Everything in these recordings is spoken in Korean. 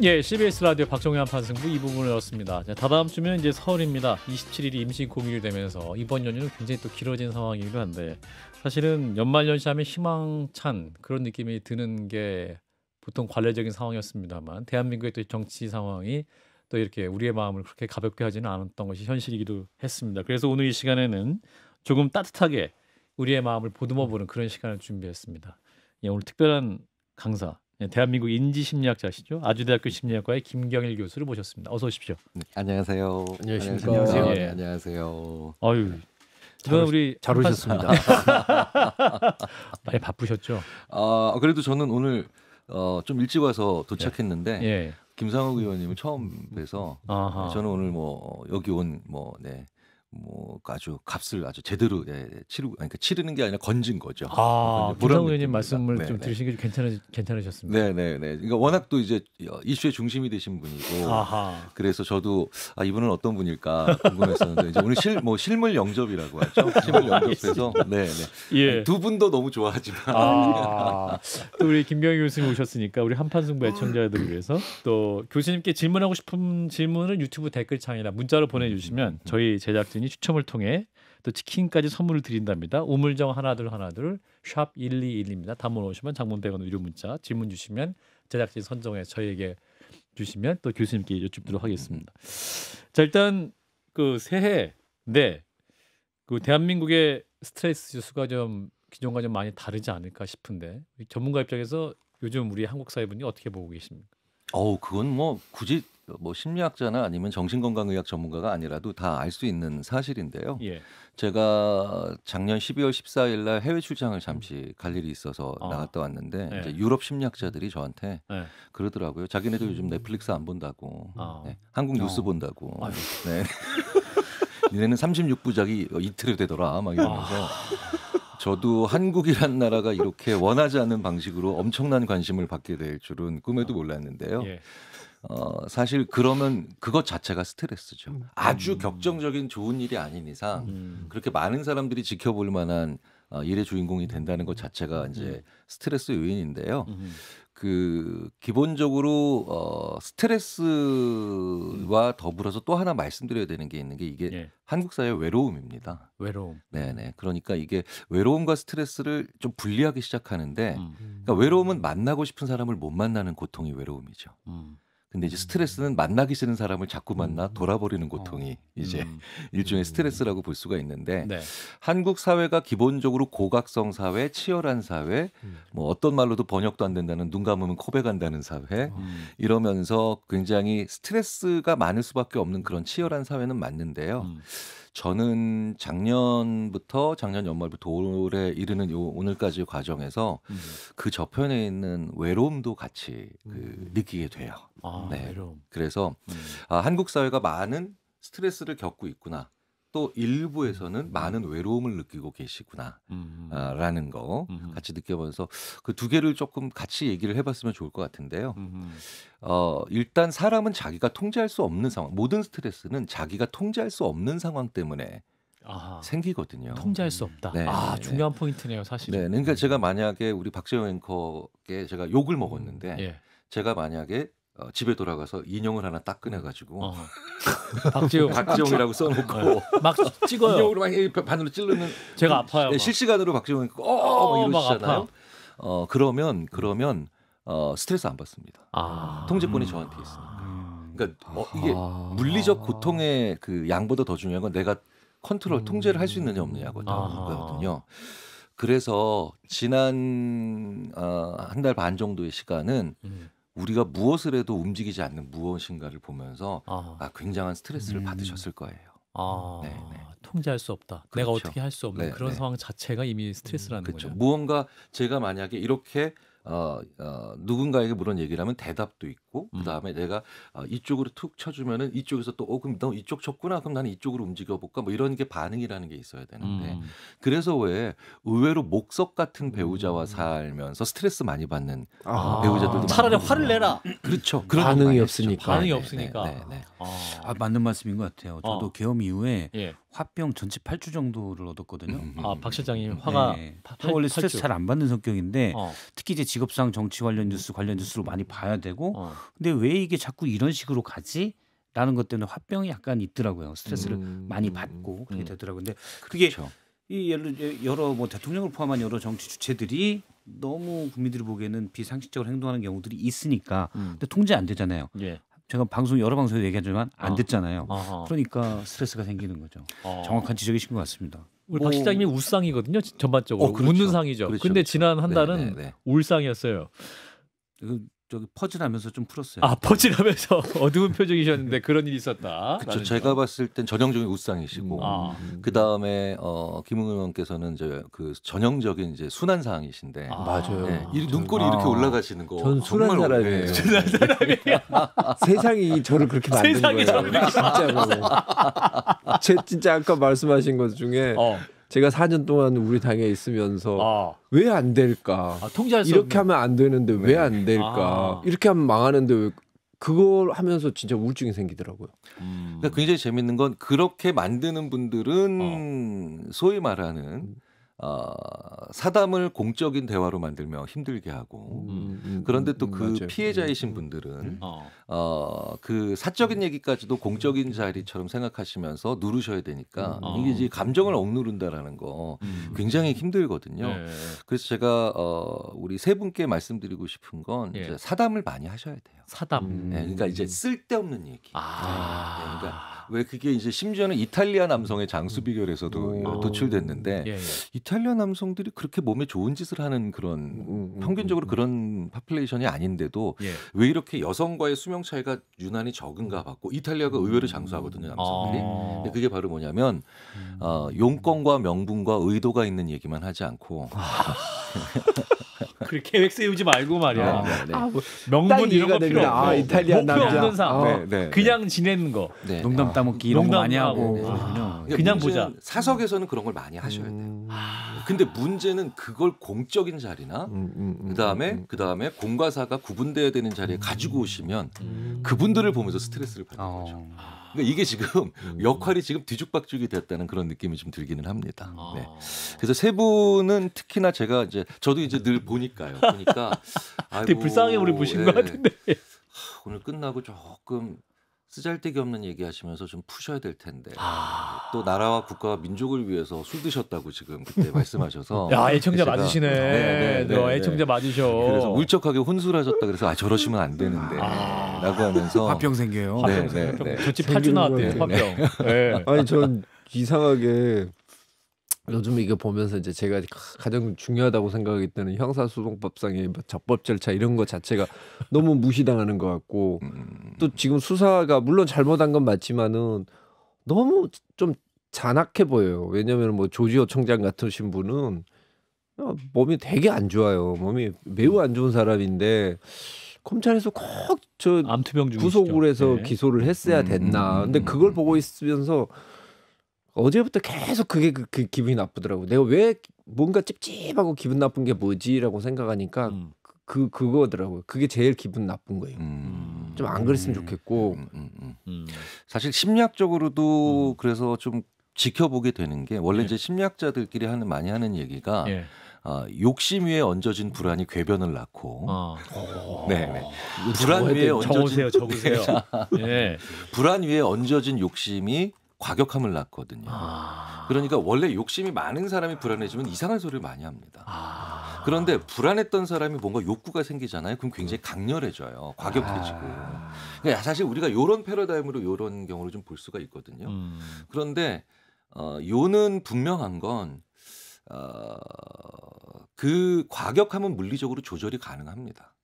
예, CBS 라디오 박정희 한판승부 이 부분을 넣었습니다. 다다음 주면 이제 설입니다. 27일이 임시 공휴일이 되면서 이번 연휴는 굉장히 또 길어진 상황이기도 한데 사실은 연말연시하면 희망찬 그런 느낌이 드는 게 보통 관례적인 상황이었습니다만 대한민국의 또 정치 상황이 또 이렇게 우리의 마음을 그렇게 가볍게 하지는 않았던 것이 현실이기도 했습니다. 그래서 오늘 이 시간에는 조금 따뜻하게 우리의 마음을 보듬어보는 그런 시간을 준비했습니다. 예, 오늘 특별한 강사 대한민국 인지심리학자시죠. 아주대학교 심리학과의 김경일 교수를 모셨습니다. 어서 오십시오. 네, 안녕하세요. 안녕하십니까. 안녕하세요. 네, 안녕하세요. 아유, 우리 잘 오셨습니다. 많이 바쁘셨죠? 그래도 저는 오늘 좀 일찍 와서 도착했는데 예. 김상욱 의원님을 처음 뵈서 아하. 저는 오늘 여기 온 아주 값을 아주 제대로 치르는 게 아니라 건진 거죠. 김상욱 의원님 말씀을 네, 좀 네. 들으신 게 괜찮으셨습니다. 네네네. 그러니까 워낙 또 이제 이슈의 중심이 되신 분이고, 아하. 그래서 저도 이분은 어떤 분일까 궁금했었는데 이제 오늘 실물 영접이라고 하죠. 실물 영접해서 네네. 예. 두 분도 너무 좋아하지만 또 우리 김경일 교수님 오셨으니까 우리 한판승부 애청자들을 위해서 또 교수님께 질문하고 싶은 질문을 유튜브 댓글창이나 문자로 보내주시면 저희 제작진이 추첨을 통해 또 치킨까지 선물을 드린답니다. 우물정 하나둘 샵 1212입니다. 단문 오시면 장문 100원 유료 문자 질문 주시면 제작진 선정해 저희에게 주시면 또 교수님께 여쭙도록 하겠습니다. 자, 일단 그 새해 그 대한민국의 스트레스 지수가 좀 기존과 좀 많이 다르지 않을까 싶은데 전문가 입장에서 요즘 우리 한국 사회분이 어떻게 보고 계십니까? 그건 굳이 심리학자나 아니면 정신건강의학 전문가가 아니라도 다 알 수 있는 사실인데요. 예. 제가 작년 12월 14일 날 해외 출장을 잠시 갈 일이 있어서 나갔다 왔는데 네. 이제 유럽 심리학자들이 저한테 네. 그러더라고요. 자기네들 요즘 넷플릭스 안 본다고, 네. 한국 뉴스 본다고. 아유. 네. 니네는 36부작이 이틀이 되더라 막 이러면서 저도 한국이란 나라가 이렇게 원하지 않는 방식으로 엄청난 관심을 받게 될 줄은 꿈에도 몰랐는데요. 예. 사실 그러면 그것 자체가 스트레스죠. 아주 격정적인 좋은 일이 아닌 이상 그렇게 많은 사람들이 지켜볼 만한 일의 주인공이 된다는 것 자체가 이제 스트레스 요인인데요. 기본적으로 스트레스와 더불어서 또 하나 말씀드려야 되는 게 있는 게 이게 예. 한국 사회의 외로움입니다. 외로움. 네네. 그러니까 이게 외로움과 스트레스를 좀 분리하기 시작하는데, 그러니까 외로움은 만나고 싶은 사람을 못 만나는 고통이 외로움이죠. 근데 이제 스트레스는 만나기 싫은 사람을 자꾸 만나 돌아버리는 고통이 이제 일종의 스트레스라고 볼 수가 있는데, 네. 한국 사회가 기본적으로 고각성 사회, 치열한 사회, 어떤 말로도 번역도 안 된다는 눈 감으면 코베 간다는 사회, 이러면서 굉장히 스트레스가 많을 수밖에 없는 그런 치열한 사회는 맞는데요. 저는 작년 연말부터 올해 이르는 오늘까지의 과정에서 그 저편에 있는 외로움도 같이 느끼게 돼요. 네. 외로움. 그래서 한국 사회가 많은 스트레스를 겪고 있구나. 또 일부에서는 많은 외로움을 느끼고 계시구나 라는 거 같이 느껴보면서 그 두 개를 조금 같이 얘기를 해봤으면 좋을 것 같은데요. 일단 사람은 자기가 통제할 수 없는 상황, 모든 스트레스는 자기가 통제할 수 없는 상황 때문에 생기거든요. 통제할 수 없다. 네, 네, 중요한 포인트네요, 사실. 네, 그러니까 제가 만약에 우리 박재영 앵커께 제가 욕을 먹었는데 예. 제가 만약에 집에 돌아가서 인형을 하나 딱 꺼내가지고 박지용이라고 써놓고 막 찍어요. 인형으로 막 바늘로 찌르는 제가 아파요. 네, 실시간으로 박지용 막 이러시잖아요. 아파. 그러면 스트레스 안 받습니다. 통제권이 저한테 있으니까. 그러니까 이게 물리적 고통의 그 양보다 더 중요한 건 내가 통제를 할 수 있느냐 없느냐거든요. 그래서 지난 한 달 반 정도의 시간은 우리가 무엇을 해도 움직이지 않는 무엇인가를 보면서 굉장한 스트레스를 받으셨을 거예요. 네. 통제할 수 없다. 그렇죠. 내가 어떻게 할 수 없는 네, 그런 네. 상황 자체가 이미 스트레스라는 그렇죠. 거죠. 무언가 제가 만약에 이렇게 누군가에게 물론 얘기를 하면 대답도 있고 그다음에 내가 이쪽으로 툭 쳐주면은 이쪽에서 또 그럼 너 이쪽 쳤구나 그럼 나는 이쪽으로 움직여 볼까 뭐 이런 게 반응이라는 게 있어야 되는데 그래서 왜 의외로 목석 같은 배우자와 살면서 스트레스 많이 받는 배우자들도 차라리 많거든요. 화를 내라. 그렇죠. 반응이 많이 없으니까. 하시죠. 반응이 네, 없으니까. 네. 맞는 말씀인 것 같아요. 저도 계엄 이후에 예. 화병 전체 8주 정도를 얻었거든요. 아, 박 실장님 화가 네. 원래 스트레스 잘 안 받는 성격인데 특히 이제 직업상 정치 관련 뉴스로 많이 봐야 되고 근데 왜 이게 자꾸 이런 식으로 가지? 라는 것 때문에 화병이 약간 있더라고요. 스트레스를 많이 받고 그렇게 되더라고요. 근데 그게 그렇죠. 이 여러 뭐 대통령을 포함한 여러 정치 주체들이 너무 국민들이 보기에는 비상식적으로 행동하는 경우들이 있으니까 근데 통제 안 되잖아요. 예. 제가 여러 방송에서 얘기하지만 안 됐잖아요. 그러니까 스트레스가 생기는 거죠. 정확한 지적이신 것 같습니다. 우리 박 실장님이 웃상이거든요. 전반적으로 그렇죠. 웃는 상이죠. 그렇죠, 근데 그렇죠. 지난 한 달은 네. 울상이었어요. 저기 퍼즐하면서 좀 풀었어요. 아, 퍼즐하면서 어두운 표정이셨는데 그런 일이 있었다. 그렇죠. 제가 봤을 땐 전형적인 웃상이시고 그 다음에 김웅 의원께서는 이제 그 전형적인 이제 순한 상이신데 맞아요. 네. 눈꼬리 이렇게 올라가시는 거. 전 순한 정말 사람이에요. 순한 사람이야. 세상이 저를 그렇게 만든 세상이 거예요. 저를 진짜로. 제 진짜 아까 말씀하신 것 중에 제가 4년 동안 우리 당에 있으면서 왜 안 될까? 통제할 수 이렇게 없는. 하면 안 되는데 왜 안 될까? 이렇게 하면 망하는데 왜 그걸 하면서 진짜 우울증이 생기더라고요. 그러니까 굉장히 재밌는 건 그렇게 만드는 분들은 소위 말하는 사담을 공적인 대화로 만들며 힘들게 하고 그런데 또 그 피해자이신 분들은 그 사적인 얘기까지도 공적인 자리처럼 생각하시면서 누르셔야 되니까 이게 이제 감정을 억누른다라는 거 굉장히 힘들거든요. 네. 그래서 제가 우리 세 분께 말씀드리고 싶은 건 이제 사담을 많이 하셔야 돼요. 사담. 네, 그러니까 이제 쓸데없는 얘기. 네, 그러니까 왜 그게 이제 심지어는 이탈리아 남성의 장수 비결에서도 도출됐는데 이탈리아 남성들이 그렇게 몸에 좋은 짓을 하는 그런 평균적으로 그런 파퓰레이션이 아닌데도 왜 이렇게 여성과의 수명 차이가 유난히 적은가 봤고 이탈리아가 의외로 장수하거든요, 남성들이. 근데 그게 바로 뭐냐면 용건과 명분과 의도가 있는 얘기만 하지 않고 그래 계획 세우지 말고 말이야. 뭐 명분 이런 거 필요 없고 이탈리아 목표 남자. 없는 삶. 네. 그냥 지내는 거. 네. 농담 따먹기 이런 거 많이 하고 농담하고. 그러군요. 그냥 문제는 보자. 사석에서는 그런 걸 많이 하셔야 돼요. 근데 문제는 그걸 공적인 자리나 그다음에 공과 사가 구분돼야 되는 자리에 가지고 오시면 그분들을 보면서 스트레스를 받는 거죠. 그러니까 이게 지금 역할이 지금 뒤죽박죽이 됐다는 그런 느낌이 좀 들기는 합니다. 네. 그래서 세 분은 특히나 제가 이제 저도 이제 늘 보니까 되게 불쌍해 우리 보신 것 같은데. 오늘 끝나고 조금 쓰잘데기 없는 얘기하시면서 좀 푸셔야 될 텐데 또 나라와 국가와 민족을 위해서 술 드셨다고 지금 그때 말씀하셔서 야, 애청자 제가- 맞으시네. 너 애청자 맞으셔. 그래서 울적하게 혼술하셨다 그래서 저러시면 안 되는데 라고 하면서 화병 생겨요. 네. 저집 8주 나왔대요. 화병. 네. 아니 전 이상하게 요즘 이거 보면서 이제 제가 가장 중요하다고 생각하기 때문에 형사소송법상의 뭐 적법 절차 이런 거 자체가 너무 무시당하는 것 같고 또 지금 수사가 물론 잘못한 건 맞지만은 너무 좀 잔악해 보여요. 왜냐하면 뭐 조지호 총장 같으신 분은 몸이 되게 안 좋아요. 몸이 매우 안 좋은 사람인데 검찰에서 꼭 저 암투병 중이시죠. 구속을 해서 네. 기소를 했어야 됐나. 근데 그걸 보고 있으면서 어제부터 계속 그게 그 기분이 나쁘더라고. 내가 왜 뭔가 찝찝하고 기분 나쁜 게 뭐지라고 생각하니까 그거더라고요. 그게 제일 기분 나쁜 거예요. 좀 안 그랬으면 좋겠고. 사실 심리학적으로도 그래서 좀 지켜보게 되는 게 원래 이제 심리학자들끼리 많이 하는 얘기가 욕심 위에 얹어진 불안이 궤변을 낳고 불안 위에 얹어진 적으세요. 예. 불안 위에 얹어진 욕심이 과격함을 낳거든요. 그러니까 원래 욕심이 많은 사람이 불안해지면 이상한 소리를 많이 합니다. 그런데 불안했던 사람이 뭔가 욕구가 생기잖아요. 그럼 굉장히 강렬해져요. 과격해지고. 그러니까 사실 우리가 이런 패러다임으로 이런 경우를 좀 볼 수가 있거든요. 그런데 요는 분명한 건 그 과격함은 물리적으로 조절이 가능합니다.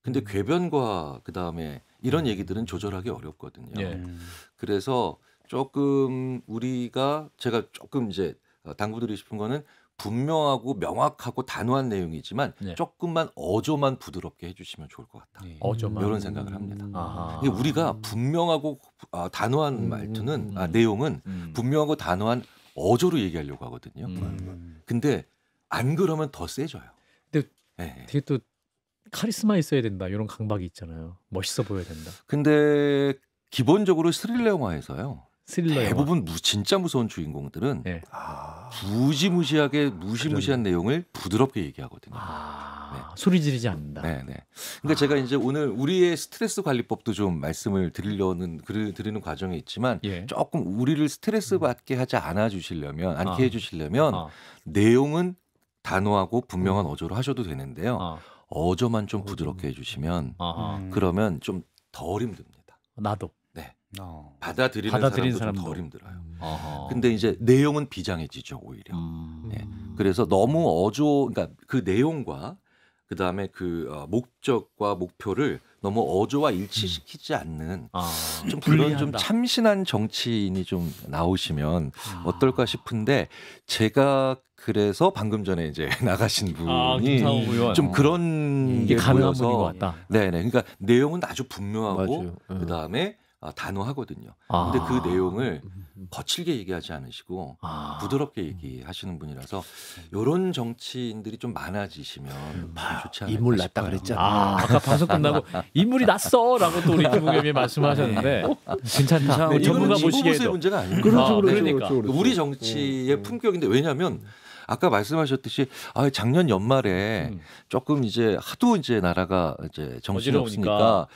근데 궤변과 그다음에 이런 얘기들은 조절하기 어렵거든요. 그래서 조금 제가 조금 이제 당부드리고 싶은 거는 분명하고 명확하고 단호한 내용이지만 조금만 어조만 부드럽게 해주시면 좋을 것 같다. 어조만. 이런 생각을 합니다. 이게 우리가 분명하고 단호한 말투는 내용은 분명하고 단호한 어조로 얘기하려고 하거든요. 근데 안 그러면 더 세져요. 근데 되게 또 카리스마 있어야 된다. 이런 강박이 있잖아요. 멋있어 보여야 된다. 근데 기본적으로 스릴러 영화에서요. 스릴러 대부분 진짜 무서운 주인공들은 네. 무지무시하게 무시무시한 내용을 부드럽게 얘기하거든요. 네. 소리 지르지 않는다. 네. 그러니까 제가 이제 오늘 우리의 스트레스 관리법도 좀 말씀을 드리는 과정에 있지만 예. 조금 우리를 스트레스 받게 하지 않게 해주시려면 내용은 단호하고 분명한 어조로 하셔도 되는데요. 어조만 좀 부드럽게 해주시면 그러면 좀 덜 힘듭니다. 나도. 네. 받아들이는 사람도 덜 힘들어요. 근데 이제 내용은 비장해지죠 오히려. 네. 그래서 너무 그러니까 그 내용과 그 다음에 그 목적과 목표를 너무 어조와 일치시키지 않는 좀 그런 좀 참신한 정치인이 좀 나오시면 어떨까 싶은데 제가 그래서 방금 전에 이제 나가신 분이 좀 그런 게 가능한 보여서 분인 것 같다. 네네. 그러니까 내용은 아주 분명하고 그 다음에 단호하거든요. 근데 그 내용을 거칠게 얘기하지 않으시고 부드럽게 얘기하시는 분이라서 이런 정치인들이 좀 많아지시면 좋지 않을까 인물 났다 그랬잖아. 아까 방송 끝나고 인물이 났어라고 또 우리 김우겸이 말씀하셨는데 괜찮다. 전문가 보시기에도 문제가 아닙니다. 그러니까. 우리 정치의 품격인데 왜냐하면 아까 말씀하셨듯이 작년 연말에 조금 이제 하도 이제 나라가 이제 정신이 없으니까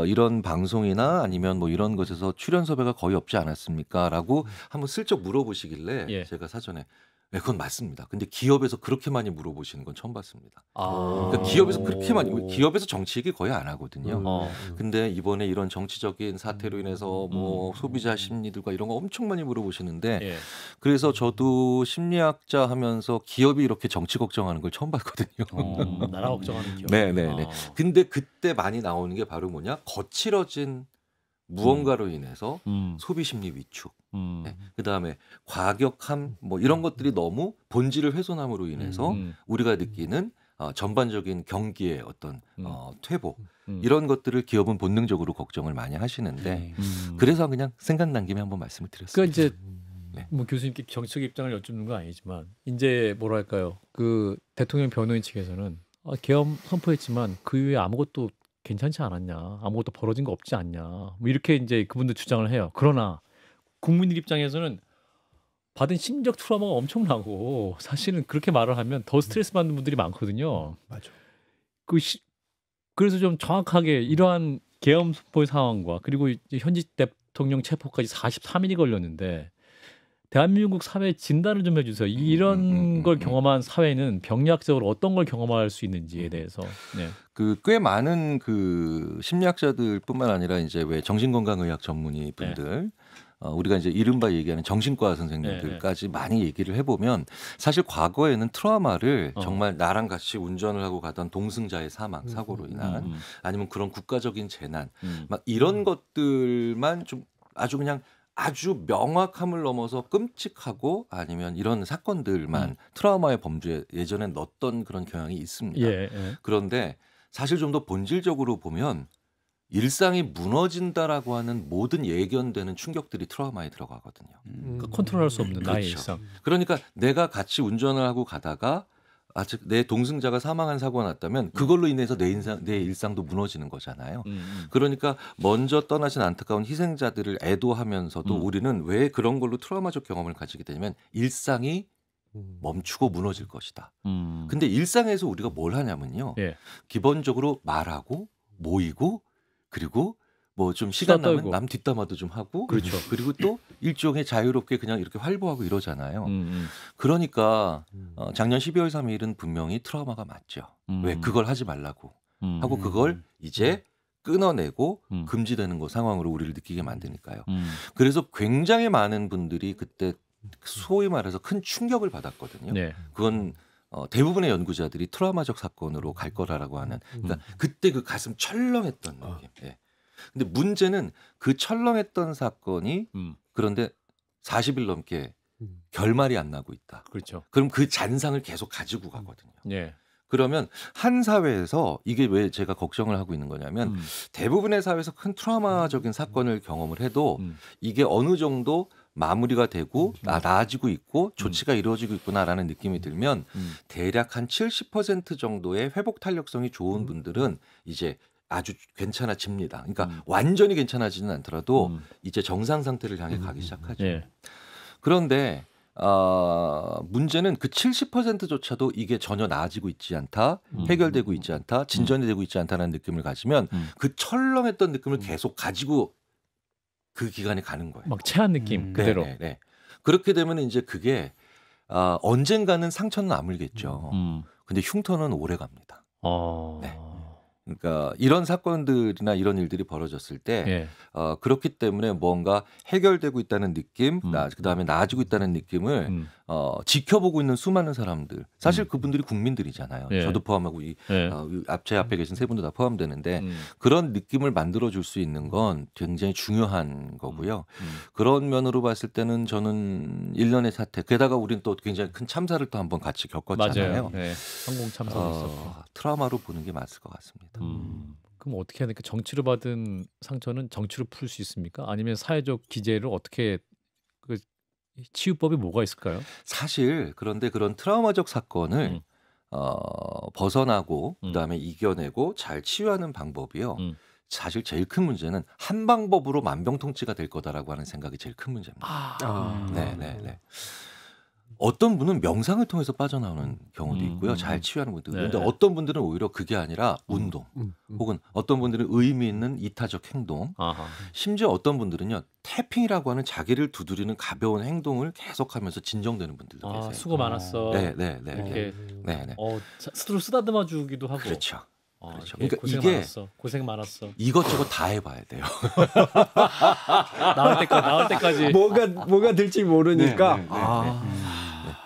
이런 방송이나 아니면 뭐 이런 것에서 출연 섭외가 거의 없지 않았습니까?라고 한번 슬쩍 물어보시길래 제가 사전에 네, 그건 맞습니다. 근데 기업에서 그렇게 많이 물어보시는 건 처음 봤습니다. 그러니까 기업에서 그렇게 많이 기업에서 정치 얘기 거의 안 하거든요. 근데 이번에 이런 정치적인 사태로 인해서 뭐 소비자 심리들과 이런 거 엄청 많이 물어보시는데 그래서 저도 심리학자 하면서 기업이 이렇게 정치 걱정하는 걸 처음 봤거든요. 나라 걱정하는 기업. 네네네. 근데 그때 많이 나오는 게 바로 뭐냐? 거칠어진 무언가로 인해서 소비 심리 위축, 네. 그 다음에 과격함, 뭐 이런 것들이 너무 본질을 훼손함으로 인해서 우리가 느끼는 전반적인 경기의 어떤 퇴보 이런 것들을 기업은 본능적으로 걱정을 많이 하시는데 그래서 그냥 생각난 김에 한번 말씀을 드렸습니다. 그러니까 이제 뭐 교수님께 정책 입장을 여쭙는 건 아니지만 이제 뭐랄까요, 그 대통령 변호인 측에서는 계엄 선포했지만 그 이후에 아무것도 괜찮지 않았냐, 아무것도 벌어진 거 없지 않냐, 뭐 이렇게 이제 그분들 주장을 해요. 그러나 국민들 입장에서는 받은 심리적 트라우마가 엄청나고 사실은 그렇게 말을 하면 더 스트레스 받는 분들이 많거든요. 맞아. 그래서 좀 정확하게 이러한 계엄 선포의 상황과 그리고 이제 현직 대통령 체포까지 43일이 걸렸는데 대한민국 사회 진단을 좀 해주세요. 이런 걸 경험한 사회는 병리학적으로 어떤 걸 경험할 수 있는지에 대해서. 네. 꽤 많은 그 심리학자들뿐만 아니라 이제 왜 정신건강의학 전문의 분들, 우리가 이제 이른바 얘기하는 정신과 선생님들까지 많이 얘기를 해보면 사실 과거에는 트라우마를 정말 나랑 같이 운전을 하고 가던 동승자의 사망, 사고로 인한 아니면 그런 국가적인 재난, 막 이런 것들만 좀 아주 명확함을 넘어서 끔찍하고 아니면 이런 사건들만 트라우마의 범주에 예전에 넣었던 그런 경향이 있습니다. 그런데 사실 좀 더 본질적으로 보면 일상이 무너진다라고 하는 모든 예견되는 충격들이 트라우마에 들어가거든요. 그러니까 컨트롤할 수 없는 나의 일상. 그러니까 내가 같이 운전을 하고 가다가 아직 내 동승자가 사망한 사고가 났다면 그걸로 인해서 내 일상도 무너지는 거잖아요. 그러니까 먼저 떠나신 안타까운 희생자들을 애도하면서도 우리는 왜 그런 걸로 트라우마적 경험을 가지게 되냐면 일상이 멈추고 무너질 것이다. 근데 일상에서 우리가 뭘 하냐면요. 기본적으로 말하고 모이고 그리고 뭐 좀 시간 나면 남 뒷담화도 좀 하고 그렇죠. 그리고 또 일종의 자유롭게 그냥 이렇게 활보하고 이러잖아요. 그러니까 작년 12월 3일은 분명히 트라우마가 맞죠. 왜 그걸 하지 말라고 하고 그걸 이제 끊어내고 금지되는 상황으로 우리를 느끼게 만드니까요. 그래서 굉장히 많은 분들이 그때 소위 말해서 큰 충격을 받았거든요. 그건 대부분의 연구자들이 트라우마적 사건으로 갈 거라고 하는. 그러니까 그때 그 가슴 철렁했던 느낌. 근데 문제는 그 철렁했던 사건이 그런데 40일 넘게 결말이 안 나고 있다. 그렇죠. 그럼 그 잔상을 계속 가지고 가거든요. 그러면 한 사회에서 이게 왜 제가 걱정을 하고 있는 거냐면 대부분의 사회에서 큰 트라우마적인 사건을 경험을 해도 이게 어느 정도 마무리가 되고 나아지고 있고 조치가 이루어지고 있구나라는 느낌이 들면 대략 한 70% 정도의 회복 탄력성이 좋은 분들은 이제 아주 괜찮아집니다. 그러니까 완전히 괜찮아지는 않더라도 이제 정상 상태를 향해 가기 시작하죠. 예. 그런데 문제는 그 70%조차도 이게 전혀 나아지고 있지 않다, 해결되고 있지 않다, 진전이 되고 있지 않다는 느낌을 가지면 그 철렁했던 느낌을 계속 가지고 그 기간이 가는 거예요. 막 체한 느낌 그대로. 네. 그렇게 되면 이제 그게 언젠가는 상처는 아물겠죠. 근데 흉터는 오래 갑니다. 네. 그러니까 이런 사건들이나 이런 일들이 벌어졌을 때 예. 그렇기 때문에 뭔가 해결되고 있다는 느낌, 그다음에 나아지고 있다는 느낌을 지켜보고 있는 수많은 사람들, 사실 그분들이 국민들이잖아요. 예. 저도 포함하고 제 앞에 계신 세 분도 다 포함되는데 그런 느낌을 만들어줄 수 있는 건 굉장히 중요한 거고요. 그런 면으로 봤을 때는 저는 일련의 사태, 게다가 우리는 또 굉장히 큰 참사를 또 한번 같이 겪었잖아요. 맞아요. 네. 항공 참사도 있었고. 트라우마로 보는 게 맞을 것 같습니다. 그럼 어떻게 해야 될까? 정치로 받은 상처는 정치로 풀 수 있습니까? 아니면 사회적 기제를 어떻게 그 치유법이 뭐가 있을까요? 사실 그런데 그런 트라우마적 사건을 벗어나고 그다음에 이겨내고 잘 치유하는 방법이요. 사실 제일 큰 문제는 한 방법으로 만병통치가 될 거다라고 하는 생각이 제일 큰 문제입니다. 네. 어떤 분은 명상을 통해서 빠져나오는 경우도 있고요. 잘 치유하는 분들. 그런데 어떤 분들은 오히려 그게 아니라 운동 혹은 어떤 분들은 의미 있는 이타적 행동 심지어 어떤 분들은요. 태핑이라고 하는 자기를 두드리는 가벼운 행동을 계속하면서 진정되는 분들도 계세요. 수고 많았어. 네. 이렇게 스스로 쓰다듬어 주기도 하고. 그렇죠. 그렇죠. 그러니까 이게 고생 많았어. 이것저것 다 해봐야 돼요. 나올 때까지 뭐가 될지 모르니까.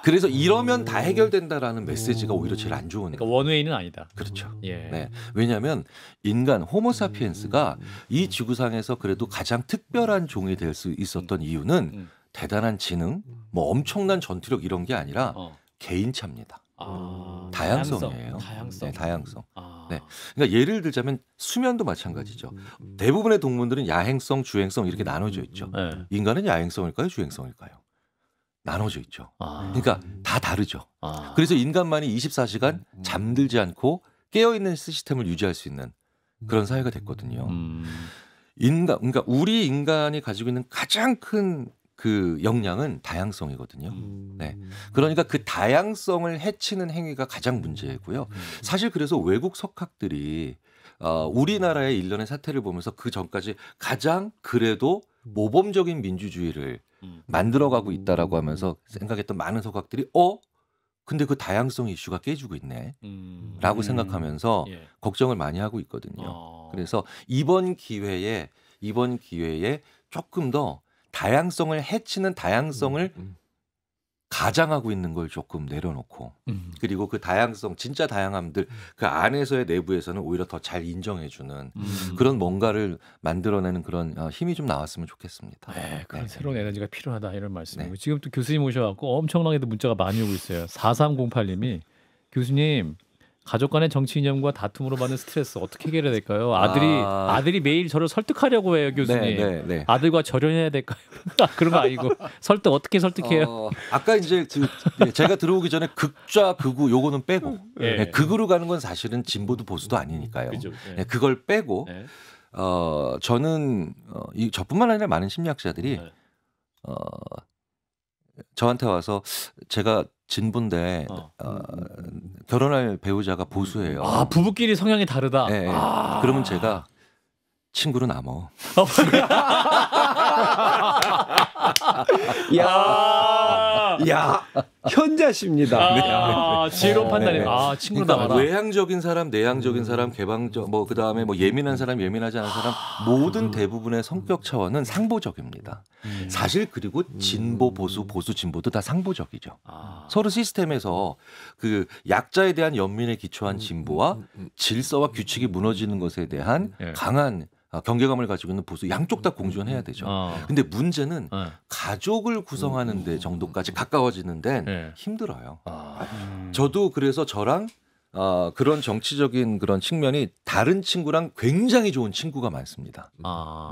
그래서 이러면 다 해결된다라는 메시지가 오히려 제일 안 좋은. 그러니까 원웨이는 아니다. 그렇죠. 예. 네. 왜냐하면 인간 호모사피엔스가 이 지구상에서 그래도 가장 특별한 종이 될 수 있었던 이유는 대단한 지능, 뭐 엄청난 전투력 이런 게 아니라 개인차입니다. 다양성이에요. 다양성. 네, 다양성. 네. 그러니까 예를 들자면 수면도 마찬가지죠. 대부분의 동물들은 야행성, 주행성 이렇게 나눠져 있죠. 인간은 야행성일까요, 주행성일까요? 나눠져 있죠. 그러니까 다 다르죠. 그래서 인간만이 24시간 잠들지 않고 깨어있는 시스템을 유지할 수 있는 그런 사회가 됐거든요. 그러니까 우리 인간이 가지고 있는 가장 큰 그 역량은 다양성이거든요. 네. 그러니까 그 다양성을 해치는 행위가 가장 문제고요. 사실 그래서 외국 석학들이 우리나라의 일련의 사태를 보면서 그 전까지 가장 그래도 모범적인 민주주의를 만들어가고 있다라고 하면서 생각했던 많은 석학들이 근데 그 다양성 이슈가 깨지고 있네 라고 생각하면서 걱정을 많이 하고 있거든요. 그래서 이번 기회에 조금 더 다양성을 해치는 다양성을 가장하고 있는 걸 조금 내려놓고 그리고 그 다양성 진짜 다양함들 그 안에서의 내부에서는 오히려 더 잘 인정해주는 그런 뭔가를 만들어내는 그런 힘이 좀 나왔으면 좋겠습니다. 네, 그런 새로운 에너지가 필요하다 이런 말씀이고 지금 또 교수님 오셔갖고 엄청나게도 문자가 많이 오고 있어요. 4308님이 교수님 가족 간의 정치 이념과 다툼으로 받는 스트레스 어떻게 해결해야 될까요? 아들이 매일 저를 설득하려고 해요, 교수님. 네. 아들과 절연해야 될까요? 그런 거 아니고 어떻게 설득해요? 아까 이제 제가 들어오기 전에 극좌 극우 요거는 빼고 극으로 가는 건 사실은 진보도 보수도 아니니까요. 그죠. 그걸 빼고 저는 저뿐만 아니라 많은 심리학자들이 저한테 와서 제가 진보인데 결혼할 배우자가 보수예요. 부부끼리 성향이 다르다. 네. 그러면 제가 친구로 남어. 야, 현자십니다. 지혜로운 판단이에요. 친구로 그러니까 남아라. 외향적인 사람, 내향적인 사람, 개방적, 그 다음에 예민한 사람, 예민하지 않은 사람, 모든 대부분의 성격 차원은 상보적입니다. 사실 그리고 진보, 보수, 진보도 다 상보적이죠. 서로 시스템에서 그 약자에 대한 연민에 기초한 진보와 질서와 규칙이 무너지는 것에 대한 강한 경계감을 가지고 있는 보수 양쪽 다 공존해야 되죠. 근데 문제는 가족을 구성하는 데 정도까지 가까워지는 데는 힘들어요. 저도 그래서 저랑 그런 정치적인 그런 측면이 다른 친구랑 굉장히 좋은 친구가 많습니다.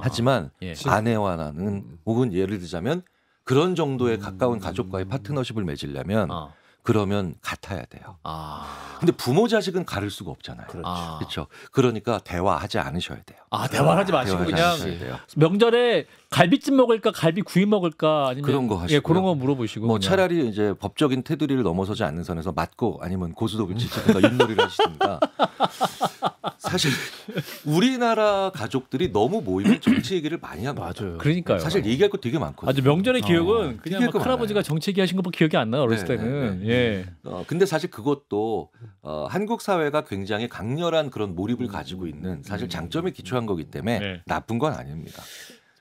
하지만 아내와 나는 혹은 예를 들자면 그런 정도의 가까운 가족과의 파트너십을 맺으려면 그러면 같아야 돼요. 근데 부모 자식은 가를 수가 없잖아요. 그렇죠. 그러니까 대화하지 않으셔야 돼요. 대화하지 마시고 그냥 명절에 갈비찜 먹을까 갈비구이 먹을까 아니면 그런 거 하시고 그런 거 물어보시고 뭐 차라리 이제 법적인 테두리를 넘어서지 않는 선에서 맞고 아니면 고스톱을 치든가 윷놀이를 하시든가. 사실 우리나라 가족들이 너무 모이면 정치 얘기를 많이 합니다. 맞아요. 그러니까요. 사실 얘기할 거 되게 많거든요. 아주 명절의 기억은 그냥 막 할아버지가 정치 얘기하신 것밖에 기억이 안 나요. 어렸을 때는. 예. 근데 사실 그것도 한국 사회가 굉장히 강렬한 그런 몰입을 가지고 있는 사실 장점에 기초한 거기 때문에 나쁜 건 아닙니다.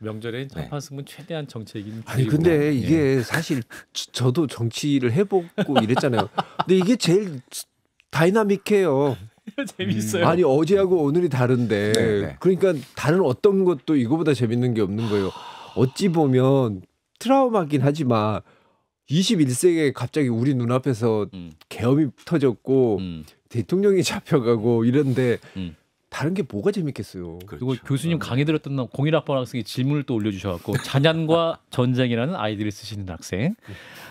명절에 한판승은 최대한 정치 얘기는 아니 근데 이게 사실 저도 정치를 해보고 이랬잖아요. 근데 이게 제일 다이나믹해요. 재밌어요. 아니 어제하고 오늘이 다른데 그러니까 다른 어떤 것도 이거보다 재밌는 게 없는 거예요. 어찌 보면 트라우마긴 하지만 21세기에 갑자기 우리 눈앞에서 계엄이 터졌고 대통령이 잡혀가고 이런데 다른 게 뭐가 재밌겠어요. 그리고 교수님 강의 들었던 01학번 학생이 질문을 또 올려주셔갖고 잔잔과 전쟁이라는 아이디를 쓰시는 학생.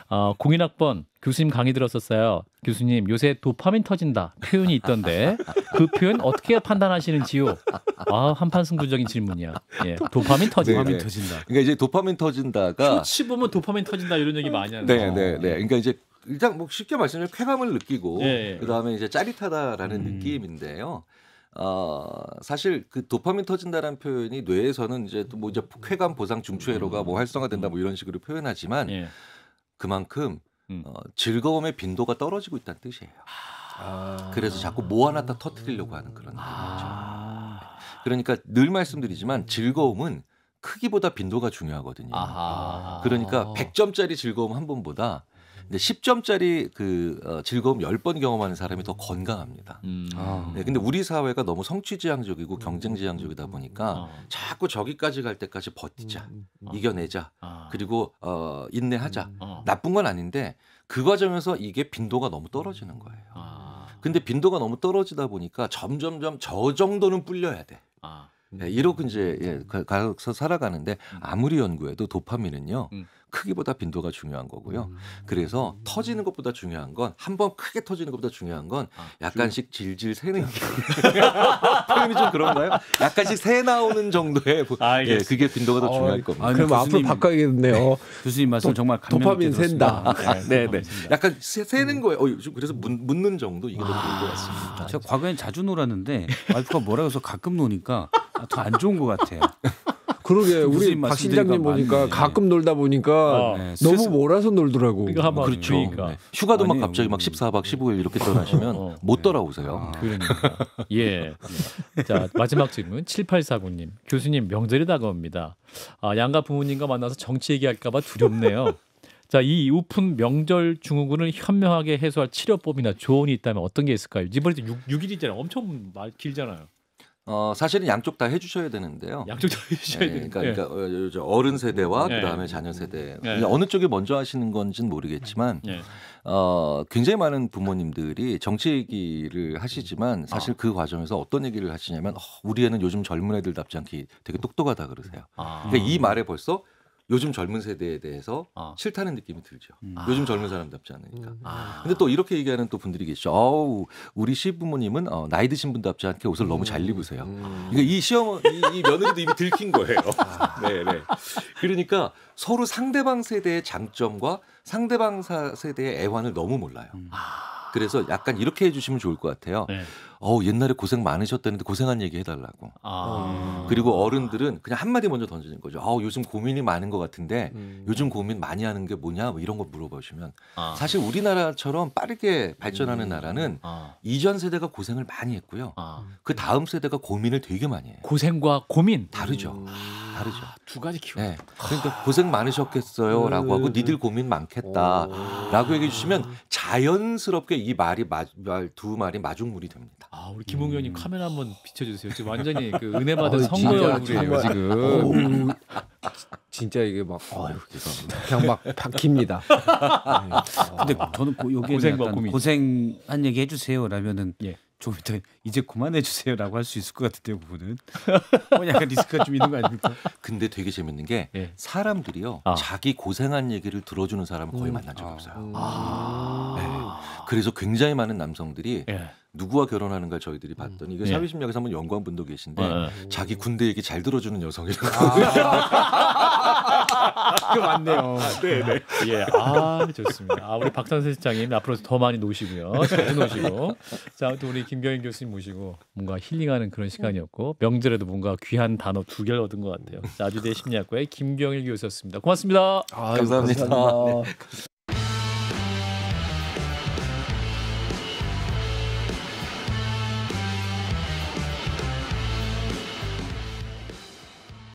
01학번 교수님 강의 들었었어요. 교수님 요새 도파민 터진다 표현이 있던데 그 표현 어떻게 판단하시는지요? 한판 승부적인 질문이야. 예, 도파민 터진다. 그러니까 이제 도파민 터진다가 쇼츠 보면 도파민 터진다 이런 얘기 많이 하는. 네. 그러니까 이제 일단 뭐 쉽게 말씀드리면 쾌감을 느끼고 그다음에 이제 짜릿하다라는 느낌인데요. 사실 그 도파민 터진다라는 표현이 뇌에서는 이제 또 뭐 이제 쾌감 보상 중추회로가 뭐 활성화된다 뭐 이런 식으로 표현하지만 그만큼 즐거움의 빈도가 떨어지고 있다는 뜻이에요. 그래서 자꾸 뭐 하나 다 터뜨리려고 하는 그런 느낌이죠. 그러니까 늘 말씀드리지만 즐거움은 크기보다 빈도가 중요하거든요. 그러니까 100점짜리 즐거움 한 번보다 근데 10점짜리 그 즐거움 10번 경험하는 사람이 더 건강합니다. 네, 근데 우리 사회가 너무 성취지향적이고 경쟁지향적이다 보니까 자꾸 저기까지 갈 때까지 버티자, 이겨내자, 그리고 인내하자. 나쁜 건 아닌데 그 과정에서 이게 빈도가 너무 떨어지는 거예요. 근데 빈도가 너무 떨어지다 보니까 점점점 저 정도는 불려야 돼. 네, 이러고 이제 가서 살아가는데 아무리 연구해도 도파민은요. 크기보다 빈도가 중요한 거고요. 그래서 터지는 것보다 중요한 건 한 번 크게 터지는 것보다 중요한 건 약간씩 질질 새는 표현이 좀 그런가요? 약간씩 새 나오는 정도의 그게 빈도가 더 중요할 겁니다. 그럼 앞으로 바꿔야겠네요. 교수님 말씀 정말 도파민 샌다. 네. 약간 새는 거예요. 그래서 묻는 정도 이게 더 좋을 것 같습니다. 제가 과거엔 자주 놀았는데 와이프가 뭐라 해서 가끔 노니까 더 안 좋은 것 같아요. 그러게 우리 박 실장님 보니까 가끔 놀다 보니까 너무 몰아서 놀더라고. 그렇죠. 그러니까. 휴가도 막 갑자기 막 14박 15일 이렇게 떠나시면 못 돌아오세요. 그러니까. 예. 자 마지막 질문 7849님. 교수님 명절이 다가옵니다. 양가 부모님과 만나서 정치 얘기할까봐 두렵네요. 자, 이 우픈 명절 증후군을 현명하게 해소할 치료법이나 조언이 있다면 어떤 게 있을까요? 이번에 6일이잖아요. 엄청 길잖아요. 사실은 양쪽 다 해주셔야 되는데요. 양쪽 다 해주셔야 돼요. 그러니까 어른 세대와 그다음에 자녀 세대 어느 쪽이 먼저 하시는 건지는 모르겠지만 굉장히 많은 부모님들이 정치 얘기를 하시지만 사실 그 과정에서 어떤 얘기를 하시냐면 우리 애는 요즘 젊은 애들답지 않게 되게 똑똑하다 그러세요. 그러니까 이 말에 벌써 요즘 젊은 세대에 대해서 싫다는 느낌이 들죠. 요즘 젊은 사람답지 않으니까. 근데 또 이렇게 얘기하는 또 분들이 계시죠. 우리 시부모님은 나이 드신 분답지 않게 옷을 너무 잘 입으세요. 그러니까 이 며느리도 이미 들킨 거예요. 네. 그러니까 서로 상대방 세대의 장점과 상대방 세대의 애환을 너무 몰라요. 그래서 약간 이렇게 해주시면 좋을 것 같아요. 옛날에 고생 많으셨다는데 고생한 얘기 해달라고. 그리고 어른들은 그냥 한마디 먼저 던지는 거죠. 요즘 고민이 많은 것 같은데 요즘 고민 많이 하는 게 뭐냐 뭐 이런 거 물어보시면 사실 우리나라처럼 빠르게 발전하는 나라는 이전 세대가 고생을 많이 했고요. 그 다음 세대가 고민을 되게 많이 해요. 고생과 고민 다르죠. 두 가지 키워. 네. 그러니까 고생 많으셨겠어요라고 하고 니들 고민 많겠다라고 얘기해 주시면 자연스럽게 이 말이 두 말이 마중물이 됩니다. 우리 김홍 의원님 카메라 한번 비춰주세요. 지금 완전히 그 은혜 받은 성도의 얼굴이에요 지금. 진짜 이게 막 그냥 막 박힙니다. 근데 저는 여기에 고생한 얘기 해주세요라면은 좀 이따 이제 그만해 주세요라고 할 수 있을 것 같은데요, 그분은. 약간 리스크가 좀 있는 거 아닙니까? 근데 되게 재밌는 게 사람들이요 자기 고생한 얘기를 들어주는 사람은 거의 만난 적이 없어요. 그래서 굉장히 많은 남성들이 예. 누구와 결혼하는가 저희들이 봤더니 이거 샤비 심리학에서 한번 연구한 분도 계신데 자기 군대 얘기 잘 들어주는 여성이라고. 그 맞네요. 네네. 예, 좋습니다. 우리 박찬세 실장님 앞으로 더 많이 노시고요. 잘 노시고. 자, 또 우리 김경인 교수님 모시고 뭔가 힐링하는 그런 시간이었고 명절에도 뭔가 귀한 단어 2개를 얻은 것 같아요. 자, 아주대 심리학과의 김경일 교수였습니다. 고맙습니다. 감사합니다. 감사합니다. 네.